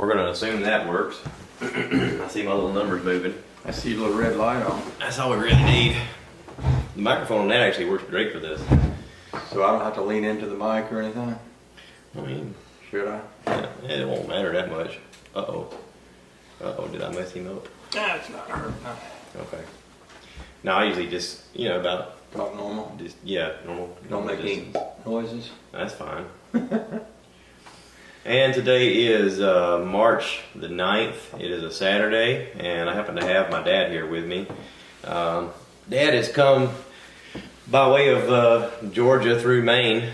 We're going to assume that works. I see my little numbers moving. I see a little red light on. That's all we really need. The microphone on that actually works great for this. So I don't have to lean into the mic or anything? I mean, Should I? yeah, it won't matter that much. Uh-oh. Uh-oh, did I mess him up? Nah, it's not hurt. No. Okay. No, I usually just, about, Talk normal. just, yeah, normal. Don't normal make any distance. noises. That's fine. And today is March the 9th. It is a Saturday, and I happen to have my dad here with me. Dad has come by way of Georgia through Maine.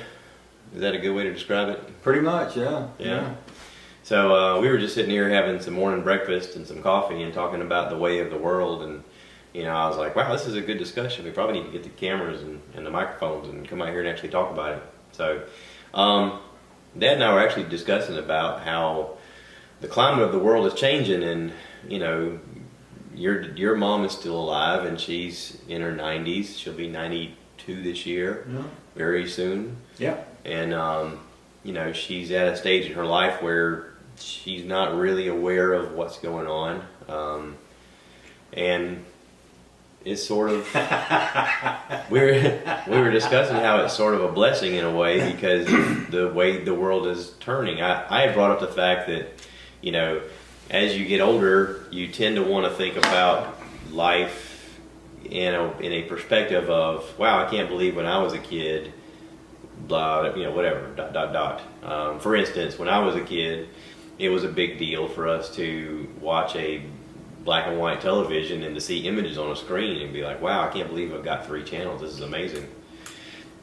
Is that a good way to describe it? Pretty much, yeah. Yeah. So we were just sitting here having some morning breakfast and some coffee and talking about the way of the world. And, I was like, wow, this is a good discussion. We probably need to get the cameras and the microphones and come out here and actually talk about it. So Dad and I were actually discussing about how the climate of the world is changing. And, your mom is still alive and she's in her 90s. She'll be 92 this year, very soon. Yeah. And, she's at a stage in her life where she's not really aware of what's going on. And it's sort of, we were discussing how it's sort of a blessing in a way because the way the world is turning. I had brought up the fact that, as you get older, you tend to want to think about life in a perspective of, wow, I can't believe when I was a kid, blah, whatever, ... For instance, when I was a kid, it was a big deal for us to watch a black and white television and to see images on a screen and be like, wow, I can't believe I've got 3 channels. This is amazing.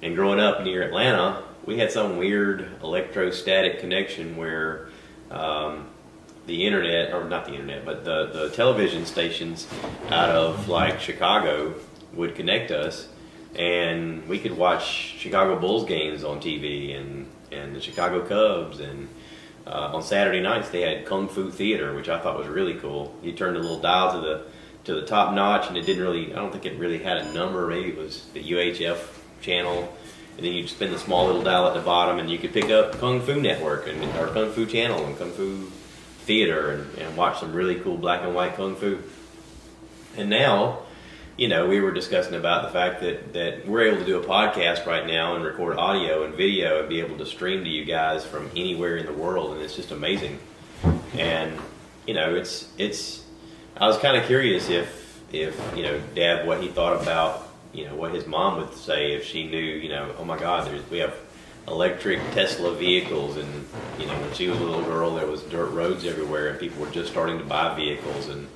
And growing up near Atlanta, we had some weird electrostatic connection where the internet, or not the internet, but the television stations out of like Chicago would connect us. And we could watch Chicago Bulls games on TV and the Chicago Cubs. And on Saturday nights they had Kung Fu Theater, which I thought was really cool. You turned the little dial to the top notch, and it didn't really, I don't think it really had a number. Maybe it was the UHF channel. And then you'd spin the small little dial at the bottom, and you could pick up Kung Fu Network or Kung Fu Channel and Kung Fu Theater and watch some really cool black and white Kung Fu. And now, we were discussing about the fact that we're able to do a podcast right now and record audio and video and be able to stream to you guys from anywhere in the world, and it's just amazing. And it's I was kind of curious if Dad, what he thought about what his mom would say if she knew oh my God, we have electric Tesla vehicles, and when she was a little girl there was dirt roads everywhere and people were just starting to buy vehicles and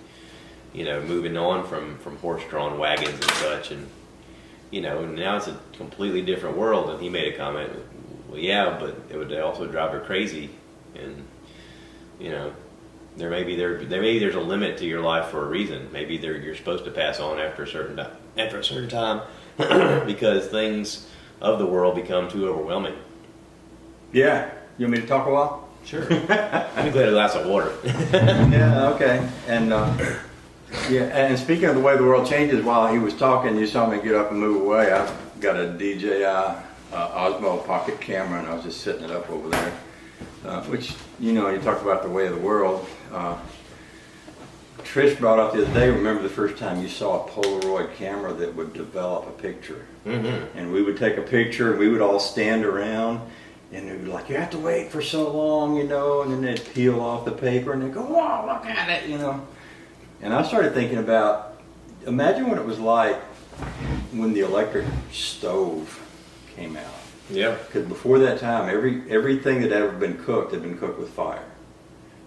moving on from horse-drawn wagons and such, and now it's a completely different world. And he made a comment, well, yeah, but it would also drive her crazy, and maybe there's a limit to your life for a reason. Maybe you're supposed to pass on after a certain time because things of the world become too overwhelming. Yeah. You want me to talk a while? Sure. I'd be glad a glass of water. Yeah, okay. And and speaking of the way the world changes, while he was talking, you saw me get up and move away. I've got a DJI Osmo pocket camera, and I was just setting it up over there. Which, you talk about the way of the world. Trish brought up the other day, remember the first time you saw a Polaroid camera that would develop a picture. Mm-hmm. And we would take a picture, and we would all stand around, and they would be like, you have to wait for so long, and then they'd peel off the paper, and they'd go, wow, look at it, And I started thinking about, imagine what it was like when the electric stove came out. Yeah. Because before that time, everything that had ever been cooked had been cooked with fire.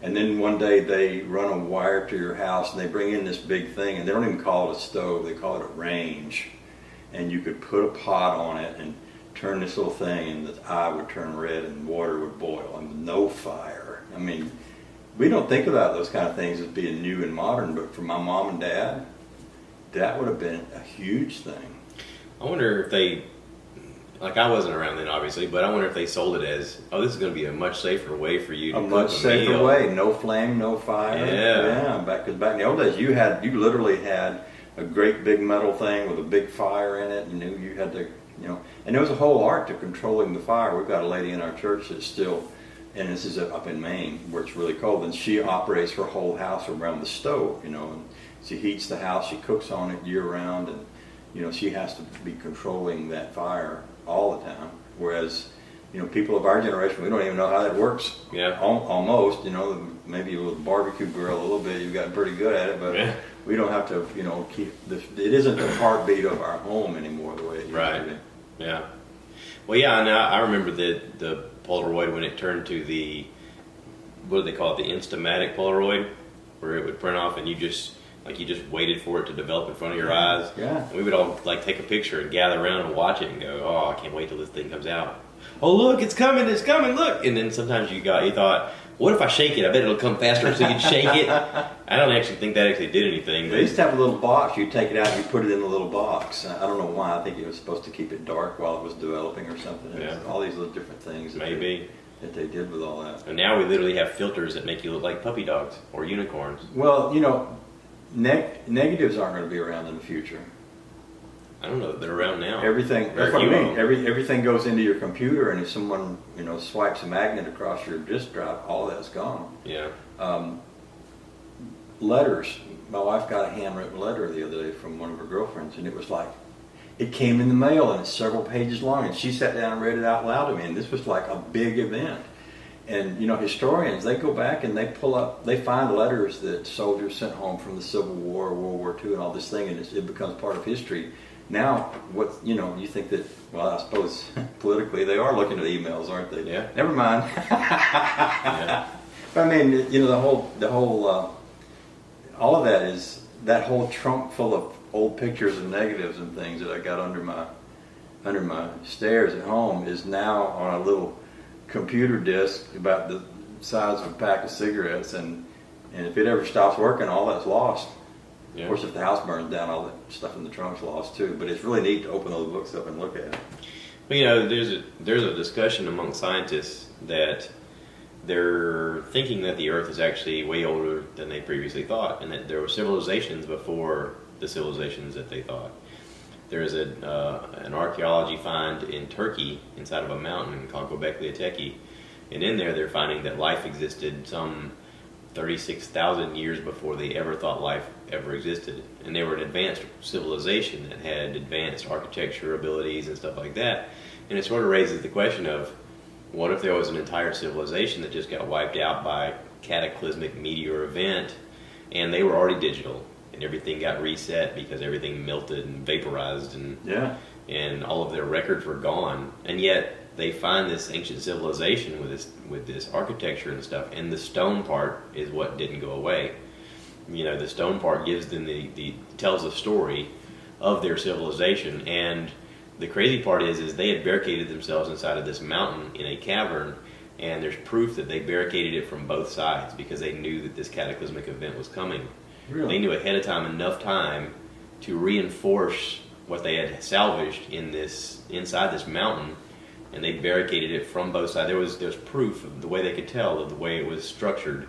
And then one day they run a wire to your house and they bring in this big thing, and they don't even call it a stove, they call it a range. And you could put a pot on it and turn this little thing, and the eye would turn red and water would boil, and no fire. I mean, we don't think about those kind of things as being new and modern, but for my mom and dad, that would have been a huge thing. I wonder if they, I wasn't around then obviously, but I wonder if they sold it as, oh, this is going to be a much safer way for you to cook a much safer meal. way, no flame, no fire. Yeah. Back in the old days, you literally had a great big metal thing with a big fire in it. You had to, and there was a whole art to controlling the fire. We've got a lady in our church that still and this is up in Maine where it's really cold, and she operates her whole house around the stove, you know, and she heats the house, she cooks on it year round, and, you know, she has to be controlling that fire all the time. Whereas, you know, people of our generation, we don't even know how that works. Yeah. Almost, you know, maybe with a barbecue grill a little bit, you've gotten pretty good at it, but yeah. we don't have to, you know, it isn't the heartbeat of our home anymore the way it used to be. Yeah. Well, yeah, and I remember the Polaroid when it turned to the, what do they call it, the Instamatic Polaroid, where it would print off and you just waited for it to develop in front of your eyes. Yeah. And we would all like take a picture and gather around and watch it and go, oh, I can't wait till this thing comes out. Oh, look, it's coming, look. And then sometimes you thought, what if I shake it? I bet it'll come faster, so you can shake it. I don't actually think that actually did anything. They used to have a little box. You take it out, you put it in a little box. I don't know why. I think it was supposed to keep it dark while it was developing or something. Yeah. All these little different things that they did with all that. And now we literally have filters that make you look like puppy dogs or unicorns. Well, you know, negatives aren't going to be around in the future. I don't know that they're around now. Everything, that's what I mean. Everything goes into your computer, and if someone, you know, swipes a magnet across your disk drive, all that's gone. Yeah. Letters. My wife got a handwritten letter the other day from one of her girlfriends, and it was like, it came in the mail, and it's several pages long, and she sat down and read it out loud to me, and this was like a big event. And, you know, historians, they go back and they find letters that soldiers sent home from the Civil War, World War II, and all this thing, and it becomes part of history. Now, you think that, well, I suppose politically they are looking at emails, aren't they? Yeah. Never mind. Yeah. But I mean, you know, the whole, all of that is, that whole trunk full of old pictures and negatives and things that I got under my stairs at home is now on a little computer disk about the size of a pack of cigarettes, and if it ever stops working, all that's lost. Yeah. Of course, if the house burns down, all that stuff in the trunk's lost too. But it's really neat to open those books up and look at it. Well, you know, there's a discussion among scientists that they're thinking that the Earth is actually way older than they previously thought, and that there were civilizations before the civilizations that they thought. There is an archaeology find in Turkey inside of a mountain called Göbekli Tepe, and in there they're finding that life existed some 36,000 years before they ever thought life ever existed. And they were an advanced civilization that had advanced architecture abilities and stuff like that. And it sort of raises the question of, what if there was an entire civilization that just got wiped out by cataclysmic meteor event, and they were already digital, and everything got reset because everything melted and vaporized, and all of their records were gone, and yet they find this ancient civilization with this architecture and stuff, and the stone part is what didn't go away. You know, the stone part gives them tells the story of their civilization, and the crazy part is they had barricaded themselves inside of this mountain in a cavern, and there's proof that they barricaded it from both sides because they knew that this cataclysmic event was coming. Really? They knew ahead of time enough time to reinforce what they had salvaged inside this mountain, and they barricaded it from both sides. There's proof of the way they could tell of the way it was structured,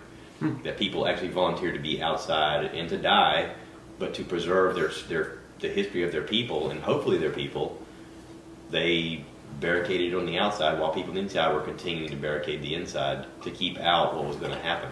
that people actually volunteered to be outside and to die, but to preserve the history of their people and hopefully their people. They barricaded it on the outside while people inside were continuing to barricade the inside to keep out what was going to happen.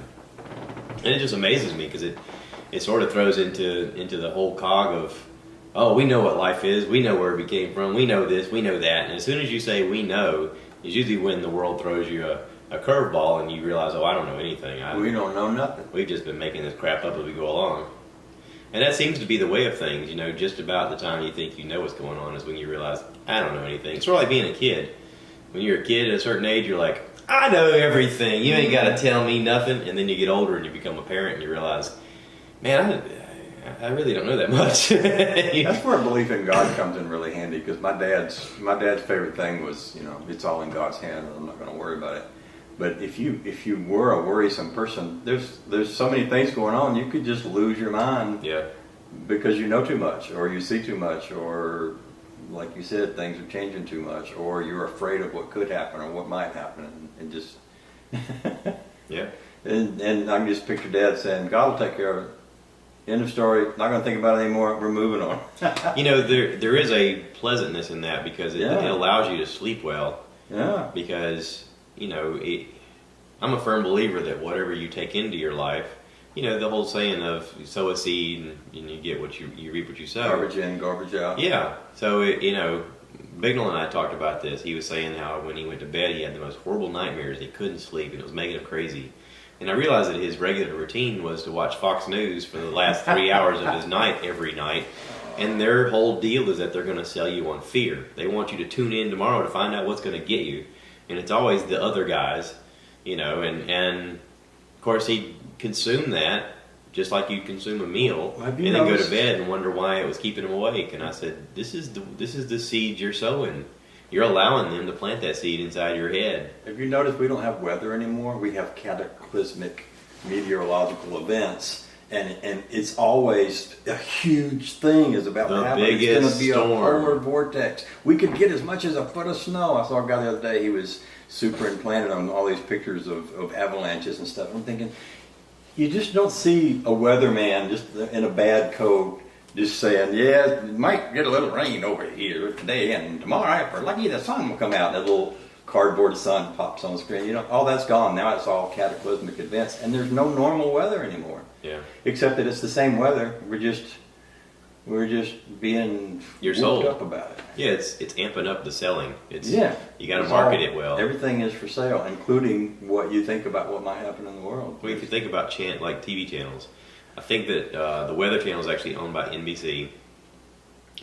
And it just amazes me because it sort of throws into the whole cog of, oh, we know what life is, we know where we came from, we know this, we know that. And as soon as you say we know, is usually when the world throws you a curveball and you realize, oh, I don't know anything. We don't know nothing. We've just been making this crap up as we go along. And that seems to be the way of things, you know, just about the time you think you know what's going on is when you realize, I don't know anything. It's sort of like being a kid. When you're a kid at a certain age, you're like, I know everything. You ain't got to tell me nothing. And then you get older and you become a parent and you realize, man, I really don't know that much. That's where belief in God comes in really handy, because my dad's favorite thing was, you know, it's all in God's hand and I'm not going to worry about it. But if you were a worrisome person, there's so many things going on, you could just lose your mind. Yeah. Because you know too much, or you see too much, or like you said, things are changing too much, or you're afraid of what could happen or what might happen, and just yeah. And I can just picture Dad saying, "God will take care of it. End of story. Not going to think about it anymore. We're moving on." You know, there is a pleasantness in that because it allows you to sleep well. Yeah. Because, you know, I'm a firm believer that whatever you take into your life, you know, the whole saying of sow a seed and you get what you reap what you sow. Garbage in, garbage out. Yeah. So, you know, Bignell and I talked about this. He was saying how when he went to bed, he had the most horrible nightmares. He couldn't sleep, and it was making him crazy. And I realized that his regular routine was to watch Fox News for the last 3 hours of his night every night. And their whole deal is that they're going to sell you on fear. They want you to tune in tomorrow to find out what's going to get you. And it's always the other guys, you know. And of course, he'd consume that just like you consume a meal, and then go to bed and wonder why it was keeping him awake. And I said, this is the seed you're sowing. You're allowing them to plant that seed inside your head. Have you noticed we don't have weather anymore? We have cataclysmic meteorological events, and it's always a huge thing is about to happen. It's going to be storm. A polar vortex. We could get as much as a foot of snow. I saw a guy the other day, he was superimplanted on all these pictures of avalanches and stuff. I'm thinking, you just don't see a weatherman just in a bad coat just saying, yeah, it might get a little rain over here today, and tomorrow, if we're lucky, the sun will come out. And a little cardboard sun pops on the screen. You know, all that's gone. Now it's all cataclysmic events, and there's no normal weather anymore. Yeah. Except that it's the same weather. We're just being sold up about it. Yeah, it's amping up the selling. You got to It's market it well. Everything is for sale, including what you think about what might happen in the world. Well, if you think about like TV channels, I think that the Weather Channel is actually owned by NBC,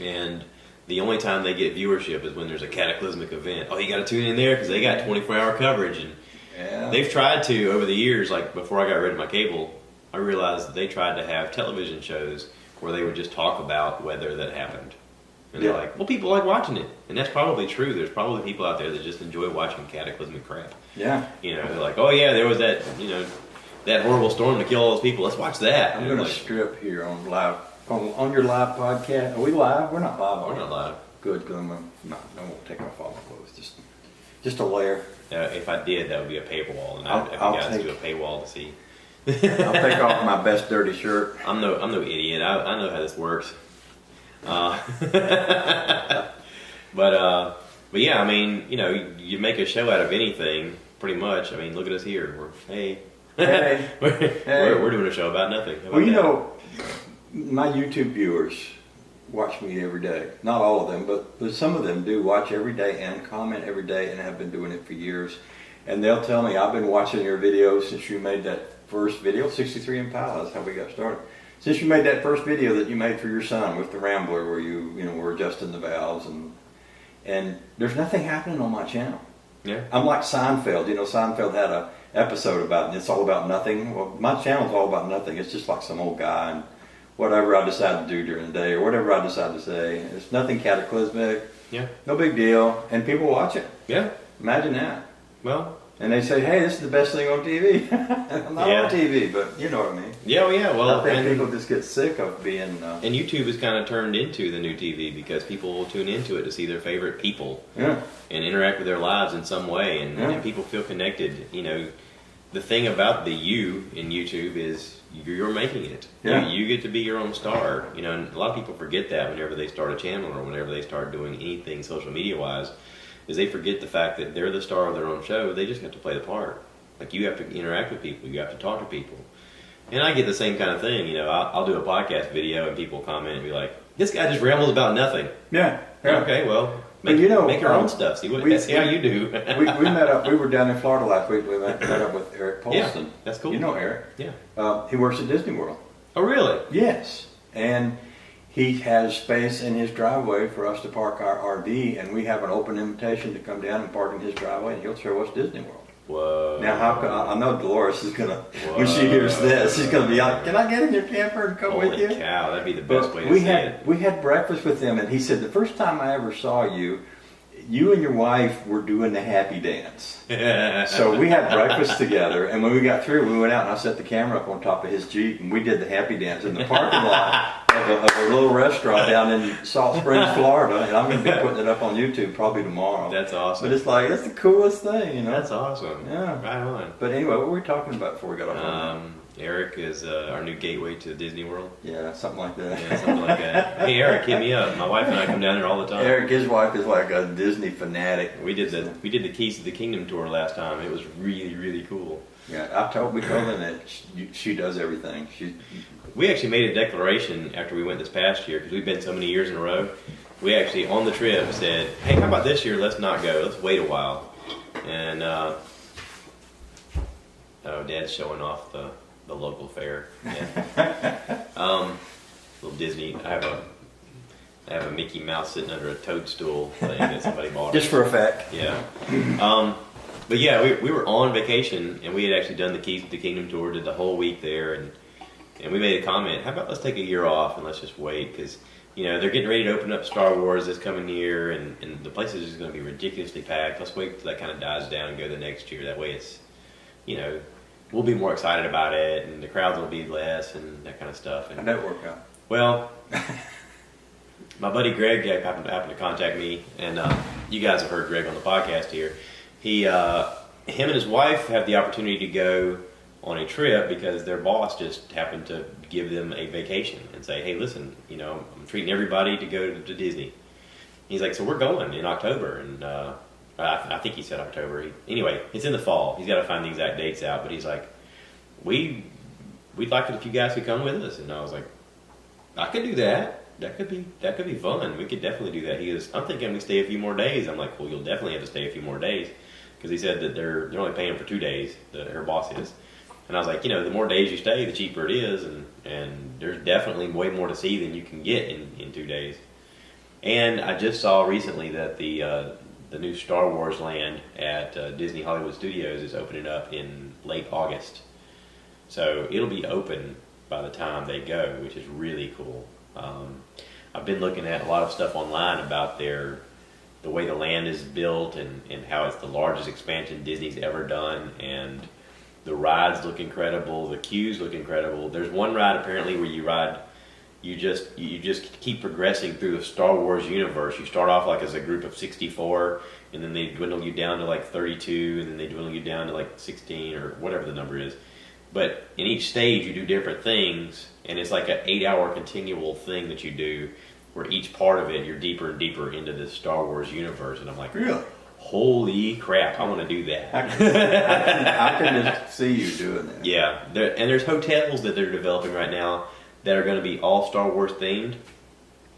and the only time they get viewership is when there's a cataclysmic event. Oh, you got to tune in there because they got 24-hour coverage, and they've tried to over the years. Like before I got rid of my cable, I realized that they tried to have television shows where they would just talk about weather that happened. And they're like, well, people like watching it. And that's probably true. There's probably people out there that just enjoy watching cataclysmic crap. Yeah. You know, they're like, oh yeah, there was that, you know, that horrible storm to kill all those people. Let's watch that. I'm going to strip here on live, on your live podcast. Are we live? We're not live. We're not live. Good, because I won't take off all my clothes. Just a layer. If I did, that would be a paywall. And I'd have you guys do a paywall to see. I'll take off my best dirty shirt. I'm no idiot. I know how this works. But yeah, I mean, you know, you make a show out of anything, pretty much. I mean, look at us here. We're doing a show about nothing. Well, you know, my YouTube viewers watch me every day. Not all of them, but some of them do watch every day and comment every day and have been doing it for years. And they'll tell me, I've been watching your videos since you made that first video, 63 Impala, that's how we got started. Since you made that first video that you made for your son with the Rambler where you were adjusting the valves and there's nothing happening on my channel. Yeah. I'm like Seinfeld. You know, Seinfeld had a episode about it's all about nothing. Well, my channel's all about nothing. It's just like some old guy and whatever I decide to do during the day or whatever I decide to say. It's nothing cataclysmic. Yeah. No big deal. And people watch it. Yeah. Imagine that. Well. And they say, hey, this is the best thing on TV. I'm not on TV, but you know what I mean. Yeah, well, yeah. Well, I think people just get sick of being... and YouTube has kind of turned into the new TV because people will tune into it to see their favorite people and interact with their lives in some way. And people feel connected. You know, the thing about the you in YouTube is you're making it. Yeah. You get to be your own star. You know, and a lot of people forget that whenever they start a channel or whenever they start doing anything social media-wise. Is they forget the fact that they're the star of their own show. They just have to play the part. Like you have to interact with people. You have to talk to people. And I get the same kind of thing. You know, I'll do a podcast video and people comment and be like, "This guy just rambles about nothing." Yeah. Okay, well, make your own stuff. See how you do. we met up. We were down in Florida last week. We met up with Eric Polston. Yeah, that's cool. You know Eric. Yeah. He works at Disney World. Oh, really? Yes. And he has space in his driveway for us to park our RV, and we have an open invitation to come down and park in his driveway, and he'll show us Disney World. Whoa. Now, I know Dolores is going to, when she hears this, she's going to be like, can I get in your camper and come with you? Holy cow, that'd be the best way to see it. We had breakfast with him, and he said, the first time I ever saw you, you and your wife were doing the happy dance. So we had breakfast together, and when we got through, we went out and I set the camera up on top of his Jeep, and we did the happy dance in the parking lot. of a little restaurant down in Salt Springs, Florida, and I'm going to be putting it up on YouTube probably tomorrow. That's awesome. But it's like, that's the coolest thing, you know? That's awesome. Yeah. Right on. But anyway, what were we talking about before we got off? Eric is our new gateway to Disney World. Yeah, something like that. Yeah, something like that. Hey, Eric, hit me up. My wife and I come down there all the time. Eric, his wife is like a Disney fanatic. We did the Keys to the Kingdom tour last time. It was really, really cool. Yeah, we told them that she does everything. We actually made a declaration after we went this past year, because we've been so many years in a row. We actually, on the trip, said, hey, how about this year, let's not go. Let's wait a while. And, Dad's showing off the local fair. Yeah. Little Disney. I have a Mickey Mouse sitting under a toadstool thing that somebody bought. Just for effect. Yeah. But yeah, we were on vacation, and we had actually done the Keys to the Kingdom tour, did the whole week there, and we made a comment, how about let's take a year off and let's just wait, because they're getting ready to open up Star Wars this coming year, and the place is just going to be ridiculously packed. Let's wait till that kind of dies down and go the next year. That way it's, we'll be more excited about it, and the crowds will be less, and that kind of stuff. And how'd that work out? well, my buddy Greg happened to contact me, and you guys have heard Greg on the podcast here. Him and his wife have the opportunity to go on a trip because their boss just happened to give them a vacation and say, hey, listen, I'm treating everybody to go to Disney. He's like, so we're going in October, and I think he said October. Anyway, it's in the fall. He's got to find the exact dates out, but he's like, we'd like it if you guys could come with us. And I was like, I could do that. That could be fun. We could definitely do that. He goes, I'm thinking we stay a few more days. I'm like, well, you'll definitely have to stay a few more days, because he said that they're only paying for 2 days. Her boss is. And I was like, the more days you stay, the cheaper it is, and there's definitely way more to see than you can get in 2 days. And I just saw recently that the new Star Wars land at Disney Hollywood Studios is opening up in late August. So it'll be open by the time they go, which is really cool. I've been looking at a lot of stuff online about the way the land is built, and how it's the largest expansion Disney's ever done, and the rides look incredible, the queues look incredible. There's one ride apparently where you just keep progressing through the Star Wars universe. You start off like as a group of 64, and then they dwindle you down to like 32, and then they dwindle you down to like 16 or whatever the number is. But in each stage you do different things, and it's like an 8-hour continual thing that you do, where each part of it you're deeper and deeper into this Star Wars universe. And I'm like, really? Holy crap, I want to do that. I can just see you doing that. Yeah, and there's hotels that they're developing right now that are going to be all Star Wars themed.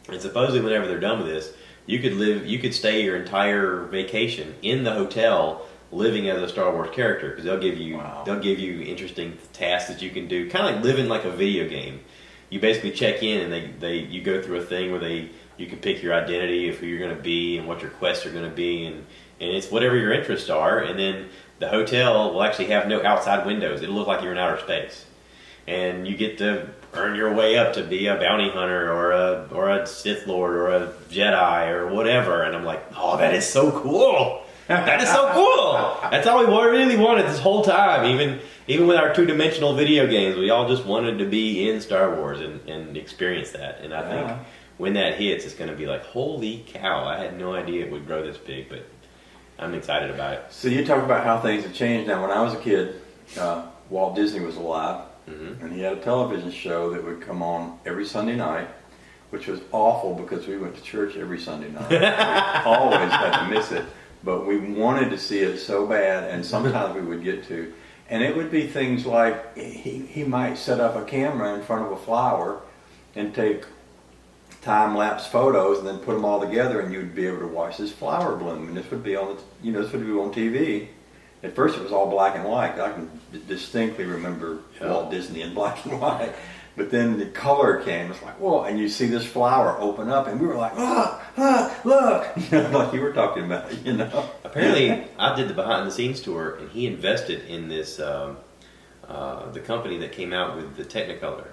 And supposedly whenever they're done with this, you could stay your entire vacation in the hotel living as a Star Wars character, because they'll give you interesting tasks that you can do, kind of like living like a video game. You basically check in, and you go through a thing where you can pick your identity of who you're going to be and what your quests are going to be, and it's whatever your interests are. And then the hotel will actually have no outside windows. It'll look like you're in outer space, and you get to earn your way up to be a bounty hunter or a Sith Lord or a Jedi or whatever. And I'm like, oh, that is so cool. That is so cool. That's all we really wanted this whole time. Even with our 2-dimensional video games, we all just wanted to be in Star Wars and experience that. And I think when that hits, it's going to be like, holy cow, I had no idea it would grow this big, but I'm excited about it. So you talk about how things have changed. Now, when I was a kid, Walt Disney was alive, and he had a television show that would come on every Sunday night, which was awful because we went to church every Sunday night. We always had to miss it. But we wanted to see it so bad, and sometimes we would get to. And it would be things like he might set up a camera in front of a flower and take time-lapse photos and then put them all together, and you'd be able to watch this flower bloom. And this would be on TV. At first it was all black and white. I can distinctly remember Walt Disney in black and white. But then the color came. It's like, whoa, and you see this flower open up, and we were like, look, like you were talking about, Apparently, I did the behind-the-scenes tour, and he invested in this, the company that came out with the Technicolor.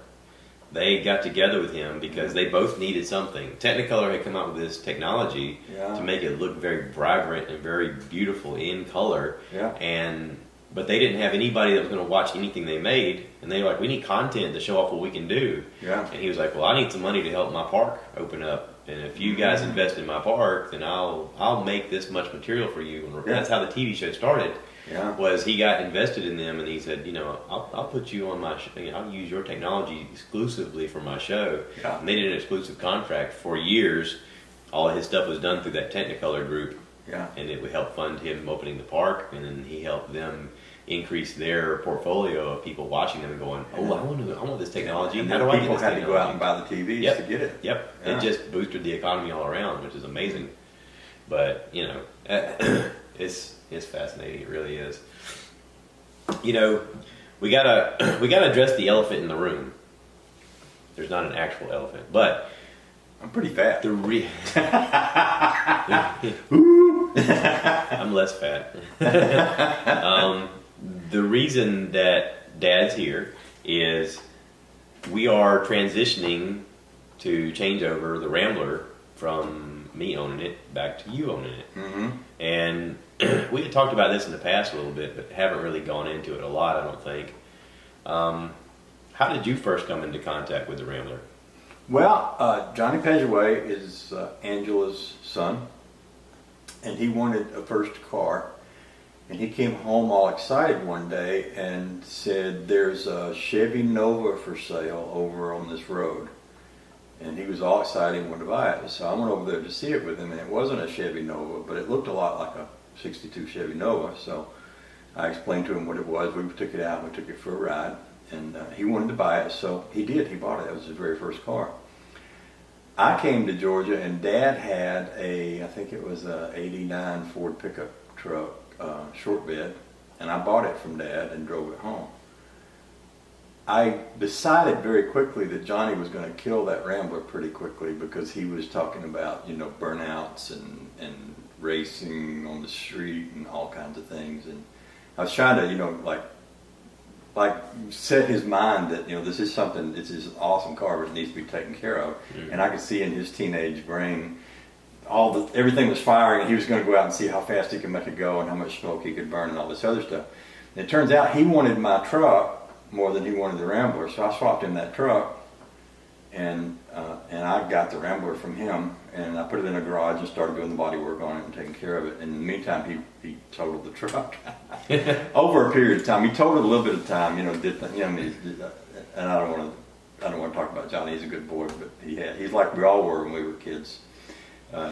They got together with him because they both needed something. Technicolor had come out with this technology to make it look very vibrant and very beautiful in color. Yeah. And but they didn't have anybody that was going to watch anything they made, and they were like, we need content to show off what we can do. Yeah. And he was like, well, I need some money to help my park open up, and if you guys invest in my park, then I'll make this much material for you. And that's how the TV show started. Yeah. Was he got invested in them, and he said, I'll put you on my I'll use your technology exclusively for my show. Yeah. And they did an exclusive contract for years. All of his stuff was done through that Technicolor group. Yeah. And it would help fund him opening the park, and then he helped them increase their portfolio of people watching them and going, oh, I want this technology. And How then do I get people this had to go out technology? and buy the TVs to get it. Yep. Yeah. It just boosted the economy all around, which is amazing. But, it's fascinating. It really is. We gotta address the elephant in the room. There's not an actual elephant, but I'm pretty fat. I'm less fat. The reason that Dad's here is we are transitioning to change over the Rambler from me owning it back to you owning it. Mm-hmm. And we had talked about this in the past a little bit, but haven't really gone into it a lot, I don't think. How did you first come into contact with the Rambler? Well, Johnny Pedgeway is Angela's son, and he wanted a first car. And he came home all excited one day and said, there's a Chevy Nova for sale over on this road. And he was all excited and wanted to buy it. So I went over there to see it with him, and it wasn't a Chevy Nova, but it looked a lot like a 62 Chevy Nova. So I explained to him what it was. We took it out, we took it for a ride, and he wanted to buy it, so he did. He bought it. That was his very first car. I came to Georgia, and Dad had I think it was a '89 Ford pickup truck, short bed, and I bought it from Dad and drove it home. I decided very quickly that Johnny was going to kill that Rambler pretty quickly, because he was talking about, burnouts and racing on the street and all kinds of things. And I was trying to, like set his mind that, this is something, it's an awesome car, but it needs to be taken care of. Mm-hmm. And I could see in his teenage brain, everything was firing, and he was going to go out and see how fast he could make it go and how much smoke he could burn and all this other stuff. And it turns out he wanted my truck more than he wanted the Rambler, so I swapped him that truck, and I got the Rambler from him, and I put it in a garage and started doing the body work on it and taking care of it. And in the meantime, he totaled the truck over a period of time. He totaled a little bit of time, and I don't want to talk about Johnny. He's a good boy, but he's like we all were when we were kids.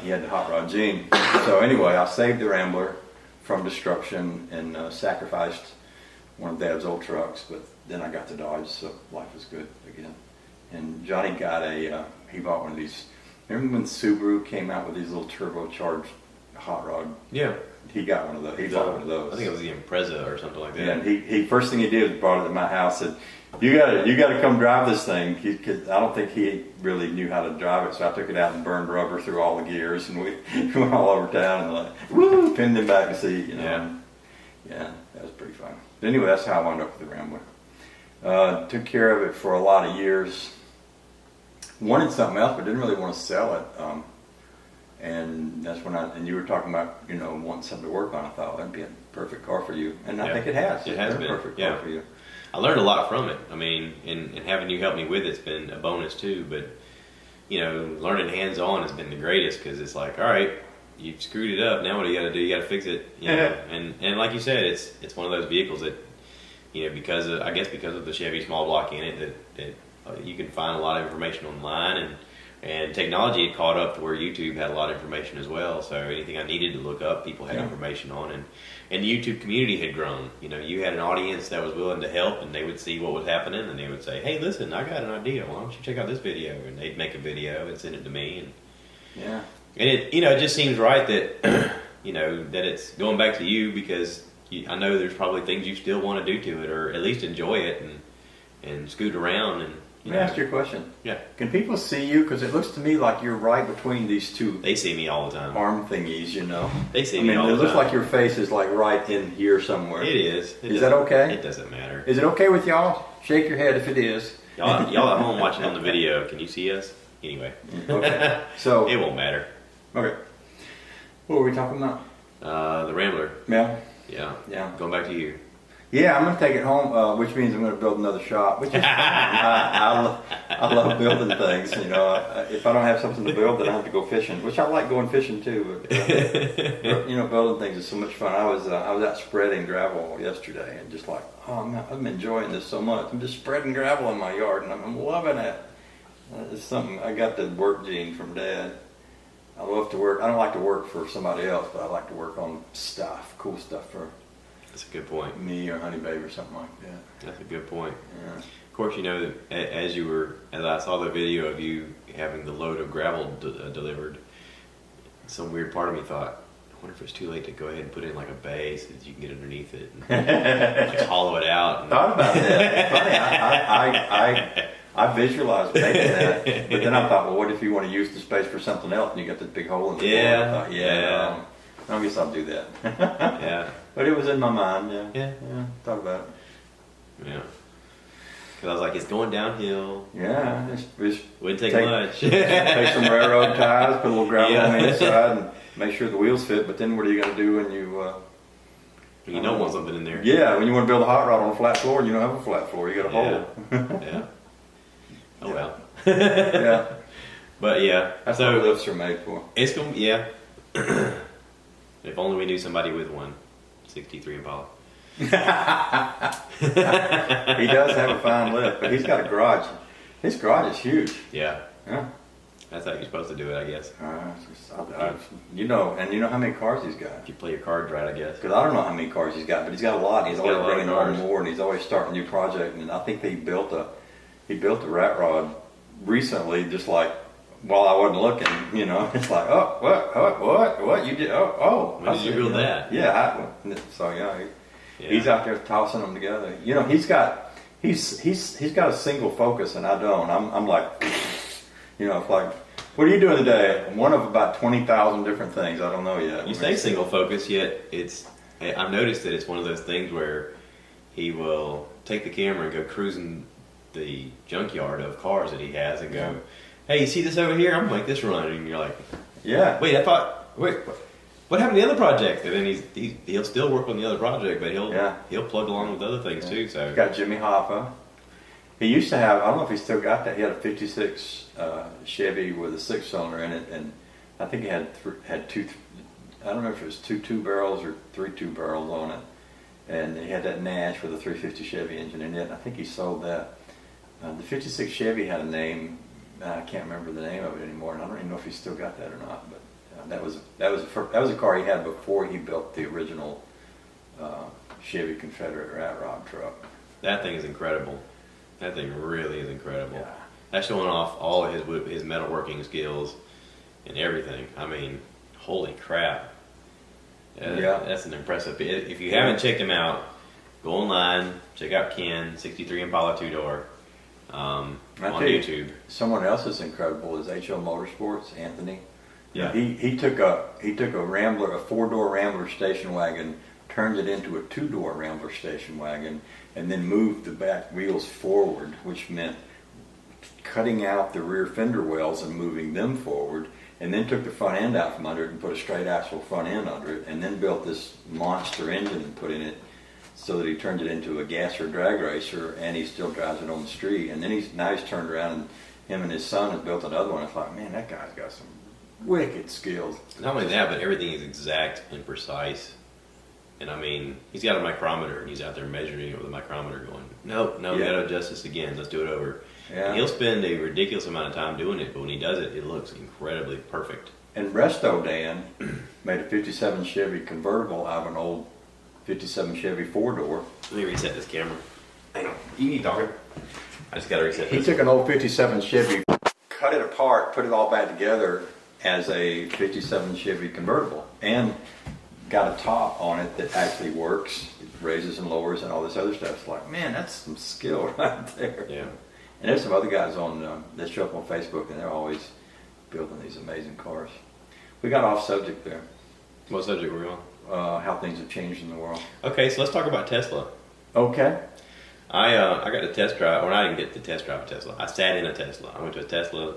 He had the hot rod gene. So anyway, I saved the Rambler from destruction and sacrificed one of Dad's old trucks, but then I got the Dodge, so life was good again. And Johnny he bought one of these. Remember when Subaru came out with these little turbocharged hot rod? Yeah. He got one of those. He bought one of those. I think it was the Impreza or something like that. Yeah, and he first thing he did was brought it to my house. Said, "You got to come drive this thing." Cause I don't think he really knew how to drive it, so I took it out and burned rubber through all the gears, and we went all over town and pinned him back to seat. Yeah, that was pretty fun. But anyway, that's how I wound up with the Rambler. Took care of it for a lot of years. Wanted something else, but didn't really want to sell it. And that's when and you were talking about, wanting something to work on. I thought that'd be a perfect car for you, and I think it has. It has been a perfect car for you. I learned a lot from it. I mean, and having you help me with it's been a bonus too. But learning hands-on has been the greatest, because it's like, all right, you've screwed it up. Now what do you got to do? You got to fix it. And like you said, it's one of those vehicles that because of the Chevy small block in it, that you can find a lot of information online, and technology had caught up to where YouTube had a lot of information as well. So anything I needed to look up, people had information on, and the YouTube community had grown. You had an audience that was willing to help, and they would see what was happening, and they would say, "Hey, listen, I got an idea. Why don't you check out this video?" And they'd make a video and send it to me, and it it just seems right that that it's going back to you, because I know there's probably things you still want to do to it, or at least enjoy it and scoot around. And let me ask you a question. Yeah. Can people see you? Because it looks to me like you're right between these two. They see me all the time. Arm thingies, They see me all the time. It looks like your face is like right in here somewhere. It is. Is that okay? It doesn't matter. Is it okay with y'all? Shake your head if it is. Y'all at home watching on the video, can you see us? Anyway. Okay. So it won't matter. Okay. What were we talking about? The Rambler. Yeah. Yeah. Yeah. Going back to you. Yeah, I'm gonna take it home, which means I'm gonna build another shop, which is fine. I love building things. You know, if I don't have something to build, then I have to go fishing, which I like going fishing too. But you know, building things is so much fun. I was out spreading gravel yesterday, and just like, oh man, I'm enjoying this so much. I'm just spreading gravel in my yard, and I'm loving it. It's something I got the work gene from Dad. I love to work. I don't like to work for somebody else, but I like to work on stuff, cool stuff for. That's a good point. Me or Honey Babe or something like that. That's a good point. Yeah. Of course, you know that as I saw the video of you having the load of gravel delivered, some weird part of me thought, I wonder if it's too late to go ahead and put in like a bay so that you can get underneath it and like hollow it out. And Thought about that. Funny, I visualized making that, but then I thought, well, what if you want to use the space for something else and you got this big hole in the floor? I thought, I guess I'll do that. Yeah. But it was in my mind, Yeah. Thought about it. Yeah. Because I was like, it's going downhill. Yeah, it's Wouldn't take much. Take some railroad ties, put a little gravel on the Yeah. inside, and make sure the wheels fit. But then what are you going to do when you don't want something in there. Yeah, when you want to build a hot rod on a flat floor and you don't have a flat floor, you got a hole. Yeah. Oh well. Yeah. But yeah. That's so what lifts are made for. it's going to, yeah. If only we knew somebody with one. 63 Impala. He does have a fine lift, but he's got a garage. His garage is huge. Yeah. Yeah. That's how you're supposed to do it, I guess. You know how many cars he's got. If you play your cards right, I guess. Because I don't know how many cars he's got, but he's got a lot. And he's He's got always a lot of bringing on cars. more, and he's always starting a new project. And I think that he built a rat rod recently, just like while I wasn't looking. You know, it's like, oh, what you did? Oh, When did you build that? Yeah. He's out there tossing them together. You know, he's got a single focus, and I don't. I'm like, you know, it's like, what are you doing today? One of about 20,000 different things. I don't know yet. You say single focus, yet I've noticed that it's one of those things where he will take the camera and go cruising the junkyard of cars that he has and go, hey, you see this over here? I'm gonna make this run. And you're like, yeah. Wait, what happened to the other project? And then he'll still work on the other project, but he'll plug along with other things too. So He's got Jimmy Hoffa. He used to have, I don't know if he still got that. He had a '56 Chevy with a 6-cylinder in it, and I think he had two. I don't know if it was two barrels or 3 2-barrels on it, and he had that Nash with a 350 Chevy engine in it. And I think he sold that. The '56 Chevy had a name. I can't remember the name of it anymore, and I don't even know if he still got that or not. But that was a car he had before he built the original Chevy Confederate rat rod truck. that thing is incredible. That thing really is incredible. Yeah. That's showing off all of his metalworking skills and everything. I mean, holy crap. That's an impressive. If you haven't checked him out, go online, check out Ken, 63 Impala 2-door on YouTube. Someone else that's incredible is HO Motorsports, Anthony. Yeah. He took a Rambler, a 4-door Rambler station wagon, turned it into a 2-door Rambler station wagon, and then moved the back wheels forward, which meant cutting out the rear fender wells and moving them forward, and then took the front end out from under it and put a straight axle front end under it, and then built this monster engine and put in it so that he turned it into a gasser drag racer, and he still drives it on the street. And then he's turned around, and him and his son have built another one. It's like, man, that guy's got some wicked skills. Not only that, but everything is exact and precise. And I mean, he's got a micrometer, and he's out there measuring it with a micrometer going, no, we gotta adjust this again, let's do it over. Yeah. And he'll spend a ridiculous amount of time doing it, but when he does it, it looks incredibly perfect. And Resto Dan made a 57 Chevy convertible out of an old 57 Chevy 4-door. Let me reset this camera. Hang on, you keep talking. I just gotta reset He this. took an old 57 Chevy, cut it apart, put it all back together as a 57 Chevy convertible, and got a top on it that actually works. It raises and lowers and all this other stuff. It's like, man, that's some skill right there. Yeah. And there's some other guys that show up on Facebook, and they're always building these amazing cars. We got off subject there. What subject were we on? How things have changed in the world. Okay, so let's talk about Tesla. Okay. I got to test drive, or I didn't get to test drive a Tesla. I sat in a Tesla. I went to a Tesla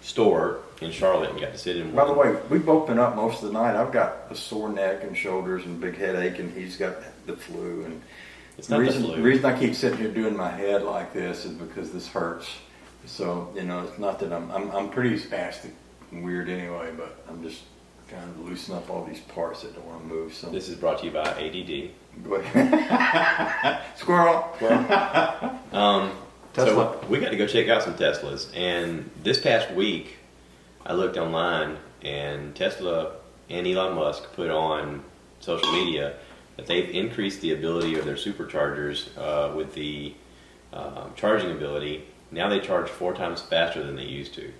store in Charlotte and got to sit in one. By the way, we've both been up most of the night. I've got a sore neck and shoulders and big headache, and he's got the flu, and It's The not reason, the flu. the reason I keep sitting here doing my head like this is because this hurts. So, it's not that I'm pretty spastic and weird anyway, but I'm just trying to loosen up all these parts that don't want to move. So This is brought to you by ADD. go ahead. Squirrel. Tesla. So we got to go check out some Teslas. And this past week, I looked online, and Tesla and Elon Musk put on social media that they've increased the ability of their superchargers with the charging ability. Now they charge 4 times faster than they used to.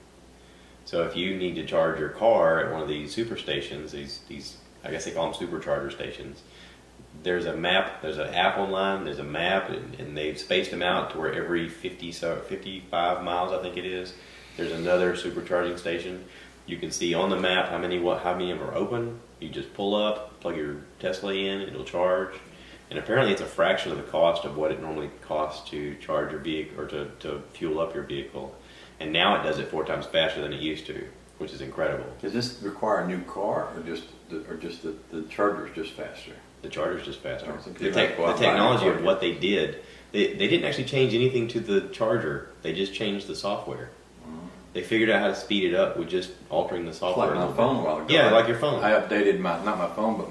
So if you need to charge your car at one of these super stations, these I guess they call them supercharger stations, there's a map, there's an app online, there's a map, and they've spaced them out to where every 55 miles, I think it is, there's another supercharging station. You can see on the map how many of them are open. You just pull up, plug your Tesla in, it'll charge. And apparently it's a fraction of the cost of what it normally costs to charge your vehicle or to fuel up your vehicle. And now it does it 4 times faster than it used to, which is incredible. Does this require a new car, or just the charger's just faster? The charger's just faster. Oh, so The technology of what they did, they didn't actually change anything to the charger. They just changed the software. They figured out how to speed it up with just altering the It's software. like my phone a while ago. Yeah, like your phone. I updated not my phone, but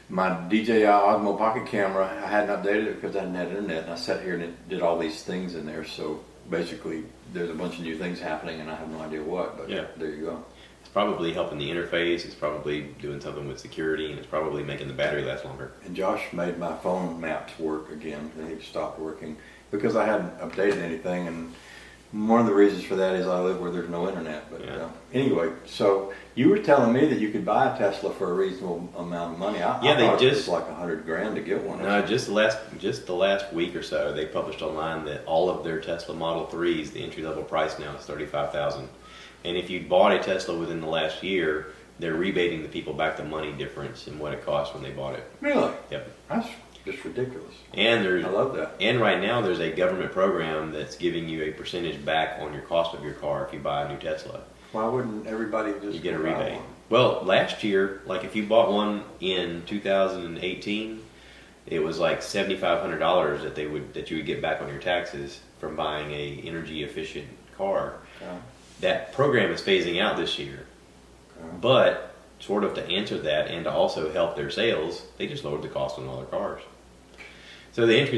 my DJI Osmo Pocket camera. I hadn't updated it because I hadn't had internet, and I sat here and it did all these things in there. So basically, there's a bunch of new things happening, and I have no idea what. But Yeah. there you go. It's probably helping the interface. It's probably doing something with security, and it's probably making the battery last longer. And Josh made my phone maps work again, and he stopped working because I hadn't updated anything. And one of the reasons for that is I live where there's no internet. But Yeah. Anyway, so you were telling me that you could buy a Tesla for a reasonable amount of money. I Yeah, they thought it just- was like $100,000 to get one. No, just the last week or so, they published online that all of their Tesla Model 3s, the entry level price now is $35,000. And if you bought a Tesla within the last year, they're rebating the people back the money difference in what it cost when they bought it. Really? Yep. That's just ridiculous. And I love that. And right now there's a government program that's giving you a percentage back on your cost of your car if you buy a new Tesla. Why wouldn't everybody just You get a buy rebate. one? Well, last year, like if you bought one in 2018, it was like $7,500 that you would get back on your taxes from buying a energy efficient car. Yeah. That program is phasing out this year. Okay. But sort of to answer that and to also help their sales, they just lowered the cost on all their cars. So I think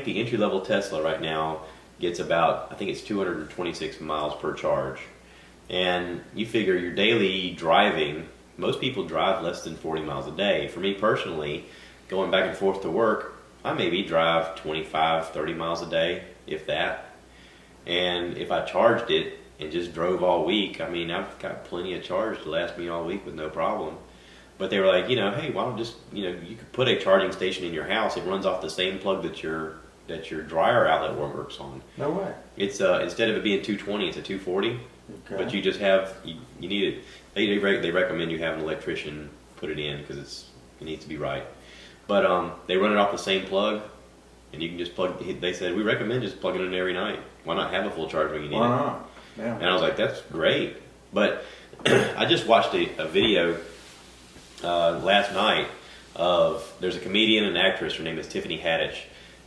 the entry level Tesla right now gets about, I think it's 226 miles per charge. And you figure your daily driving, most people drive less than 40 miles a day. For me personally, going back and forth to work, I maybe drive 25, 30 miles a day, if that. And if I charged it and just drove all week, I mean, I've got plenty of charge to last me all week with no problem. But they were like, hey, why don't you could put a charging station in your house. It runs off the same plug that your dryer outlet works on. No way. It's instead of it being 220, it's a 240. Okay. But you just have you need it. They recommend you have an electrician put it in because it needs to be right. But they run it off the same plug, and you can just plug. They said we recommend just plugging it in every night. Why not have a full charge when you need Why it? not? Yeah. And I was like, that's great. But I just watched a video last night there's a comedian and actress. Her name is Tiffany Haddish,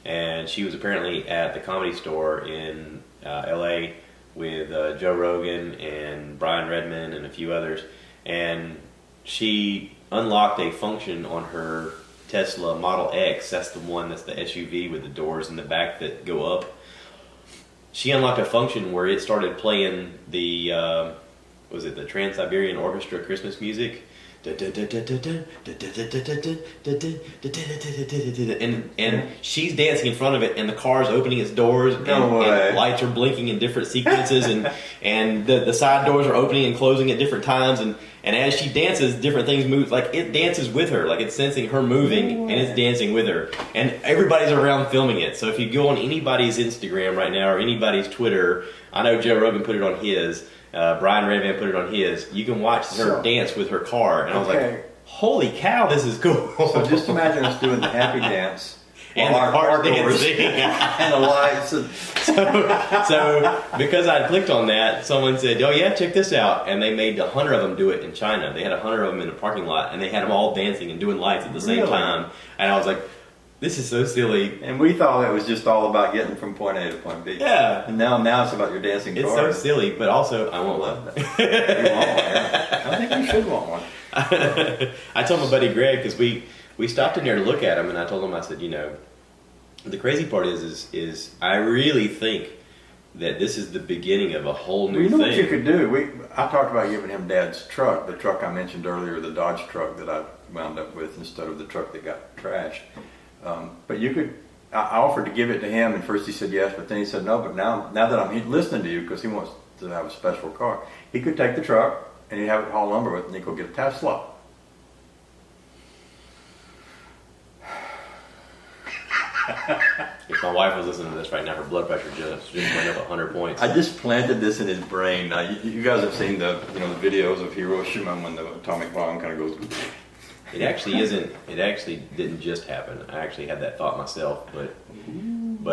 and she was apparently at the Comedy Store in L.A. with Joe Rogan and Brian Redman and a few others, and she unlocked a function on her Tesla Model X. That's the one that's the SUV with the doors in the back that go up. She unlocked a function where it started playing the the Trans-Siberian Orchestra Christmas music. And she's dancing in front of it, and the car's opening its doors, and lights are blinking in different sequences, and the side doors are opening and closing at different times, and as she dances, different things move. Like it dances with her, like it's sensing her moving, and it's dancing with her, and everybody's around filming it. So if you go on anybody's Instagram right now or anybody's Twitter, I know Joe Rogan put it on his. Brian Redman put it on his. You can watch her dance with her car, and I was like, "Holy cow, this is cool!" So just imagine us doing the happy dance and our car dancing and the lights. So because I clicked on that, someone said, "Oh yeah, check this out," and they made 100 of them do it in China. They had 100 of them in a parking lot, and they had them all dancing and doing lights at the same time. And I was like, this is so silly. And we thought it was just all about getting from point A to point B. Yeah. And now it's about your dancing It's car. so silly, but also I want one. You want one, yeah. I think you should want one. I told my buddy Greg, because we stopped in there to look at them, and I told him, I said, the crazy part is I really think that this is the beginning of a whole new Well, you know thing. what you could do? I talked about giving him Dad's truck, the truck I mentioned earlier, the Dodge truck that I wound up with instead of the truck that got trashed. But you could. I offered to give it to him, and first he said yes, but then he said no. But now that I'm listening to you, because he wants to have a special car, he could take the truck and he'd have it haul lumber with, and he could get a Tesla. If my wife was listening to this right now, her blood pressure just went up 100 points. I just planted this in his brain. Now, you guys have seen the the videos of Hiroshima when the atomic bomb kind of goes. It actually isn't. It actually didn't just happen. I actually had that thought myself, but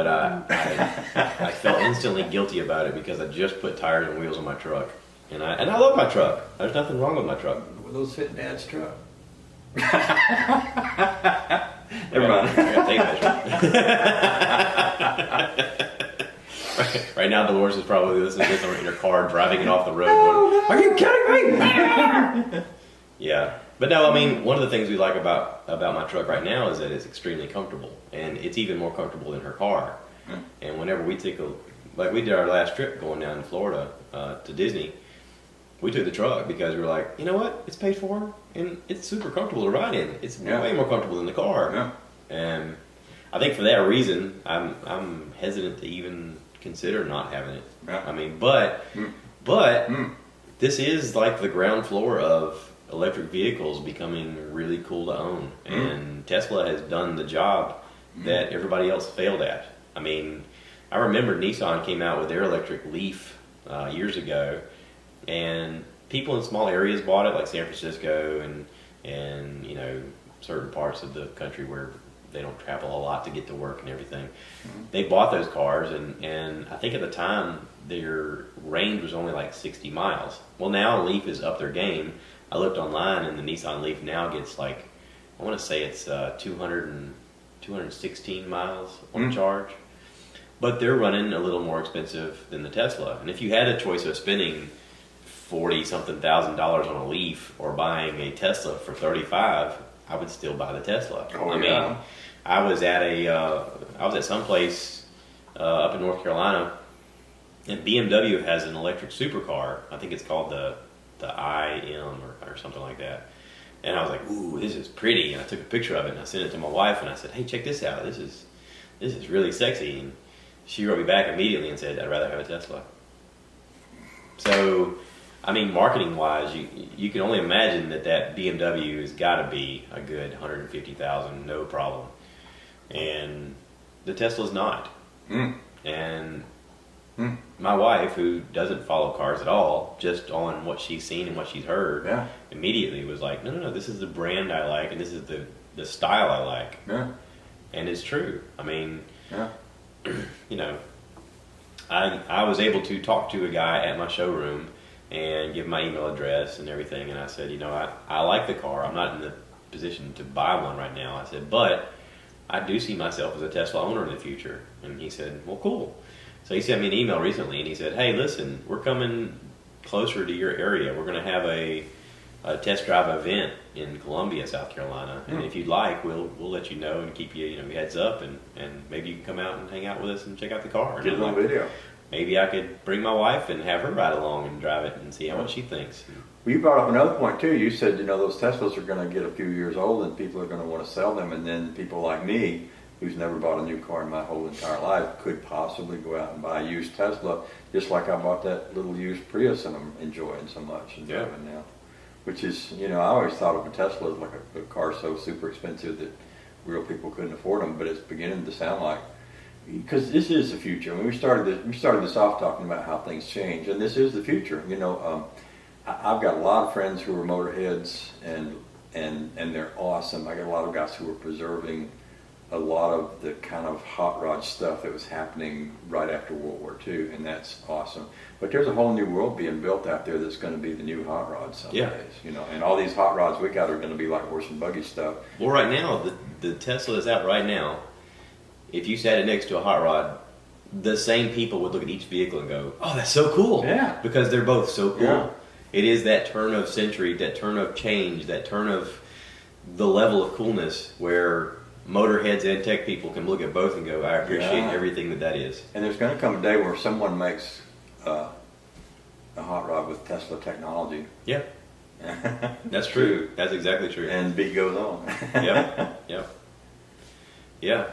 I felt instantly guilty about it because I just put tires and wheels on my truck, and I love my truck. There's nothing wrong with my truck. Will those fit Dad's truck? Never mind. I got tape measure. Right now, Dolores is probably listening to this in her car, driving it off the road. Going, are you kidding me? Yeah, but no. I mean, one of the things we like about my truck right now is that it's extremely comfortable, and it's even more comfortable than her car. And whenever we take like we did our last trip going down to Florida to Disney, we took the truck because we were like, you know what? It's paid for, and it's super comfortable to ride in. It's way more comfortable than the car. Yeah. And I think for that reason, I'm hesitant to even consider not having it. Yeah. I mean, but this is like the ground floor of electric vehicles becoming really cool to own, and Tesla has done the job that everybody else failed at. I mean, I remember Nissan came out with their electric Leaf years ago, and people in small areas bought it, like San Francisco and certain parts of the country where they don't travel a lot to get to work and everything. They bought those cars, and I think at the time their range was only like 60 miles. Well, now Leaf is up their game. I looked online, and the Nissan Leaf now gets like, I want to say it's 216 miles on charge. But they're running a little more expensive than the Tesla. And if you had a choice of spending $40-something thousand on a Leaf or buying a Tesla for $35, I would still buy the Tesla. Oh, I mean, I was at some place up in North Carolina, and BMW has an electric supercar. I think it's called the IM or something like that. And I was like, ooh, this is pretty. And I took a picture of it and I sent it to my wife and I said, hey, check this out. This is really sexy. And she wrote me back immediately and said, I'd rather have a Tesla. So, I mean, marketing wise, you can only imagine that BMW has got to be a good $150,000, no problem. And the Tesla's not. And my wife, who doesn't follow cars at all, just on what she's seen and what she's heard, immediately was like, no, this is the brand I like, and this is the style I like. Yeah. And it's true. I mean, I was able to talk to a guy at my showroom and give my email address and everything, and I said, I like the car. I'm not in the position to buy one right now. I said, but I do see myself as a Tesla owner in the future. And he said, well, cool. So he sent me an email recently, and he said, hey, listen, we're coming closer to your area. We're going to have a test drive event in Columbia, South Carolina. And if you'd like, we'll let you know and keep you heads up, and maybe you can come out and hang out with us and check out the car. Get it on video. Maybe I could bring my wife and have her ride along and drive it and see how much she thinks. Well, you brought up another point too. You said, those Teslas are going to get a few years old and people are going to want to sell them, and then people like me, who's never bought a new car in my whole entire life, could possibly go out and buy a used Tesla, just like I bought that little used Prius and I'm enjoying so much and driving now. Which is, I always thought of a Tesla as like a car so super expensive that real people couldn't afford them, but it's beginning to sound like, because this is the future. I mean, we started this off talking about how things change, and this is the future. I've got a lot of friends who are motorheads, and they're awesome. I got a lot of guys who are preserving a lot of the kind of hot rod stuff that was happening right after World War II, and that's awesome. But there's a whole new world being built out there that's going to be the new hot rods some days, you know. And all these hot rods we got are going to be like horse and buggy stuff. Well, right now, the Tesla that's out right now, if you sat it next to a hot rod, the same people would look at each vehicle and go, "Oh, that's so cool!" Yeah, because they're both so cool. Yeah. It is that turn of century, that turn of change, that turn of the level of coolness where motorheads and tech people can look at both and go, "I appreciate everything that is." And there's going to come a day where someone makes a hot rod with Tesla technology. Yeah, that's true. That's exactly true. And beat goes on. Yep. Yeah.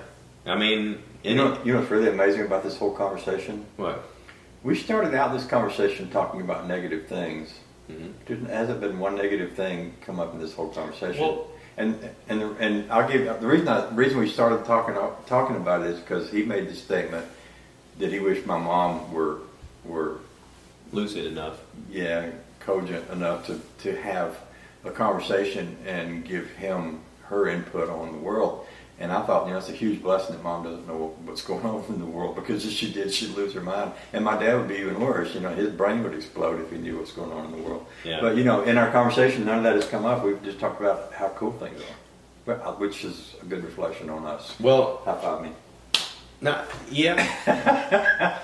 I mean, you know what's really amazing about this whole conversation? What? We started out this conversation talking about negative things. Mm-hmm. There hasn't been one negative thing come up in this whole conversation. Well, and I'll give the reason we started talking about it is because he made the statement that he wished my mom were lucid enough. Yeah, cogent enough to have a conversation and give him her input on the world. And I thought, it's a huge blessing that mom doesn't know what's going on in the world, because if she did, she'd lose her mind. And my dad would be even worse. His brain would explode if he knew what's going on in the world. Yeah. But, in our conversation, none of that has come up. We've just talked about how cool things are, which is a good reflection on us. Well, high five me. Yeah.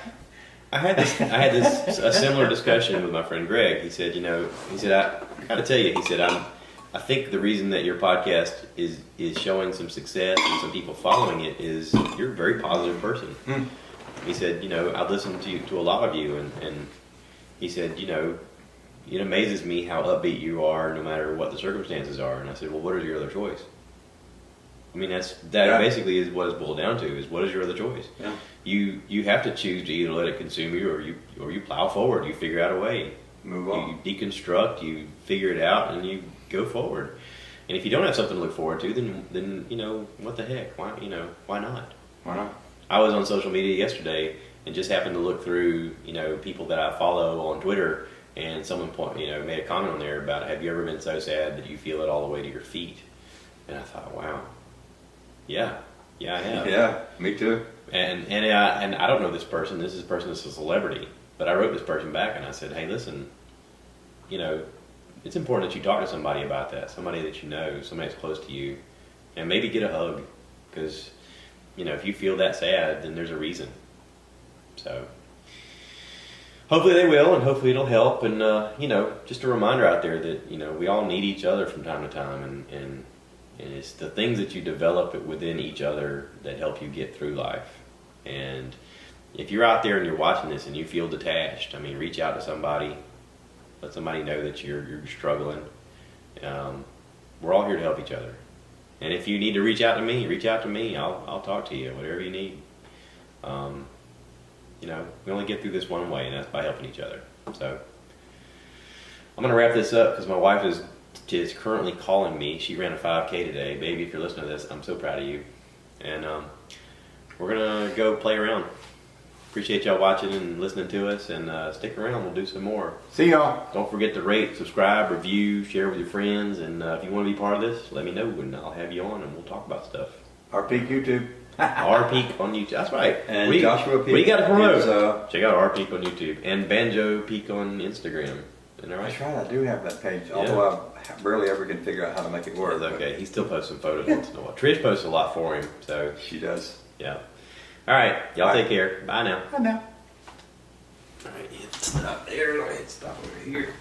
I had this a similar discussion with my friend Greg. He said, I got to tell you, he said, I think the reason that your podcast is showing some success and some people following it is you're a very positive person. Mm. He said, I've listened to a lot of you, and he said, it amazes me how upbeat you are no matter what the circumstances are. And I said, well, what is your other choice? I mean, basically is what it's boiled down to, is what is your other choice? Yeah. You have to choose to either let it consume you or you plow forward. You figure out a way. Move on. You deconstruct, you figure it out, and you go forward. And if you don't have something to look forward to, then what the heck? Why not? Why not? I was on social media yesterday and just happened to look through people that I follow on Twitter, and someone made a comment on there about, have you ever been so sad that you feel it all the way to your feet? And I thought, wow, yeah, I have. Yeah, me too. And I don't know this person. This person is a celebrity, but I wrote this person back and I said, hey, listen, it's important that you talk to somebody about that, somebody that you know, somebody that's close to you, and maybe get a hug, because, if you feel that sad, then there's a reason. So, hopefully they will, and hopefully it'll help, and, just a reminder out there that, we all need each other from time to time, and it's the things that you develop within each other that help you get through life. And if you're out there and you're watching this and you feel detached, reach out to somebody. Let somebody know that you're struggling. We're all here to help each other. And if you need to reach out to me. I'll talk to you, whatever you need. We only get through this one way, and that's by helping each other. So I'm going to wrap this up because my wife is currently calling me. She ran a 5K today. Baby, if you're listening to this, I'm so proud of you. And we're going to go play around. Appreciate y'all watching and listening to us, and stick around. We'll do some more. See y'all. Don't forget to rate, subscribe, review, share with your friends, and if you want to be part of this, let me know, and I'll have you on, and we'll talk about stuff. Our Peak YouTube. R Peak on YouTube. That's right. And Joshua Peak. We got to promote. Check out R Peak on YouTube and Banjo Peak on Instagram. Isn't that right? That's right. I do have that page, although I barely ever can figure out how to make it work. That's okay. He still posts some photos once in a while. Trish posts a lot for him, so she does. Yeah. All right. Y'all take care. Bye now. Bye now. All right. Stop there. Stop over here.